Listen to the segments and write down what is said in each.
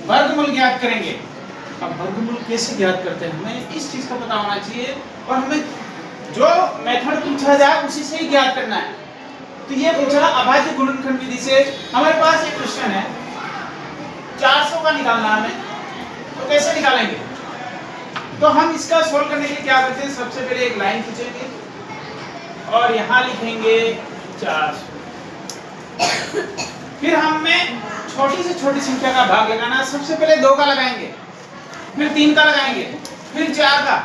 वर्गमूल ज्ञात करेंगे। अब वर्गमूल कैसे ज्ञात करते हैं, हमें इस चीज का पता होना चाहिए और हमें जो मेथड पूछा जाए उसी से ही ज्ञात करना है। तो ये पूछा अभाज्य गुणनखंड विधि से हमारे पास एक क्वेश्चन है 400 का निकालना हमें, तो कैसे निकालेंगे? तो हम इसका सोल्व करने के लिए क्या करते हैं, सबसे पहले एक लाइन खींचेंगे और यहाँ लिखेंगे 400। फिर हमें छोटी से छोटी संख्या का भाग लगाना। सबसे पहले 2 का लगाएंगे, फिर 3 का लगाएंगे, फिर 4 का,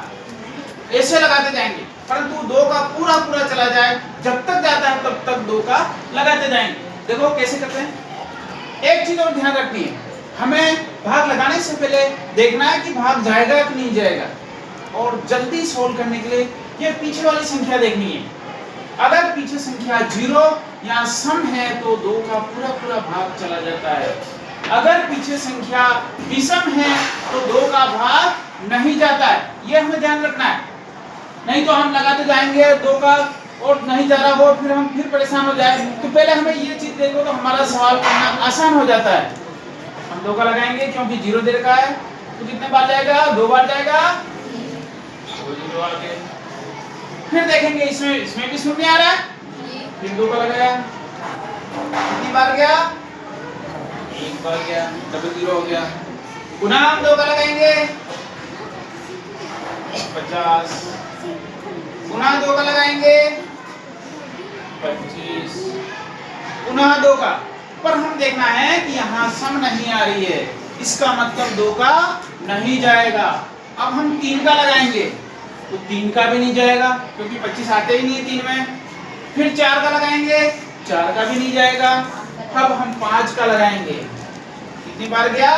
ऐसे लगाते जाएंगे, परंतु 2 का पूरा पूरा चला जाए, जब तक जाता है तब तक 2 का लगाते जाएंगे। देखो कैसे करते हैं। एक चीज और ध्यान रखनी है, हमें भाग लगाने से पहले देखना है कि भाग जाएगा कि नहीं जाएगा, और जल्दी सोल्व करने के लिए ये पीछे वाली संख्या देखनी है। अगर पीछे संख्या 0 या सम है तो 2 का पूरा पूरा भाग चला जाता है। अगर पीछे संख्या विषम है तो 2 का भाग नहीं जाता है, ये हमें ध्यान रखना है। नहीं तो हम लगाते जाएंगे 2 का और नहीं जा रहा हो, फिर हम फिर परेशान हो जाए। तो पहले हमें ये चीज देखो तो हमारा सवाल करना आसान हो जाता है। हम 2 का लगाएंगे क्योंकि 0 दे रखा है, तो कितने बार जाएगा, 2 बार जाएगा, 2 0 आ गए। फिर देखेंगे इसमें भी शून्य आ रहा है, फिर 2 का लगाया, कितनी बार गया, 1 बार गया, डबल 0 हो गया। पुनः हम 2 का लगाएंगे 50, पुनः 2 का लगाएंगे 25, पुनः 2 का। पर हम देखना है कि यहाँ सम नहीं आ रही है, इसका मतलब 2 का नहीं जाएगा। अब हम 3 का लगाएंगे तो 3 का भी नहीं जाएगा क्योंकि 25 आते ही नहीं है 3 में। फिर 4 का लगाएंगे, 4 का भी नहीं जाएगा। अब हम 5 का लगाएंगे, कितनी बार गया,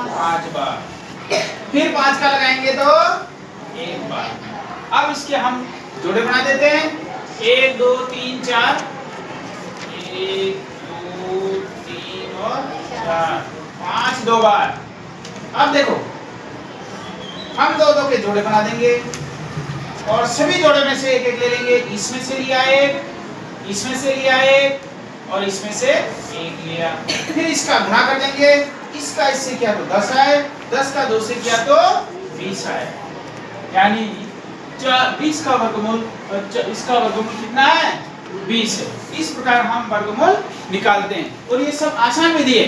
5 बार। फिर 5 का लगाएंगे तो 1 बार। अब इसके हम जोड़े बना देते हैं, 1 2 3 4, 1 2 3 और 4, 5 2 बार। अब देखो हम 2 के जोड़े बना देंगे और सभी जोड़े में से एक एक ले लेंगे। इसमें से लिया एक, इसमें से लिया एक और इसमें से एक लिया। फिर इसका गुणा कर देंगे, इसका इससे किया तो 10 आए, 10 का 2 से किया तो 20 आए, यानी 20 का वर्गमूल, इसका वर्गमूल कितना है, 20 है। इस प्रकार हम वर्गमूल निकालते हैं और ये सब आसान विधि है।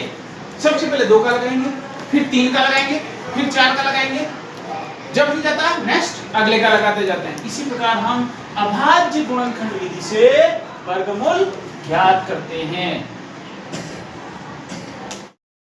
सबसे पहले 2 का लगाएंगे, फिर 3 का लगाएंगे, फिर 4 का लगाएंगे, जब भी जाता है नेक्स्ट अगले का लगाते जाते हैं। इसी प्रकार हम अभाज्य गुणनखंड विधि से वर्गमूल ज्ञात करते हैं।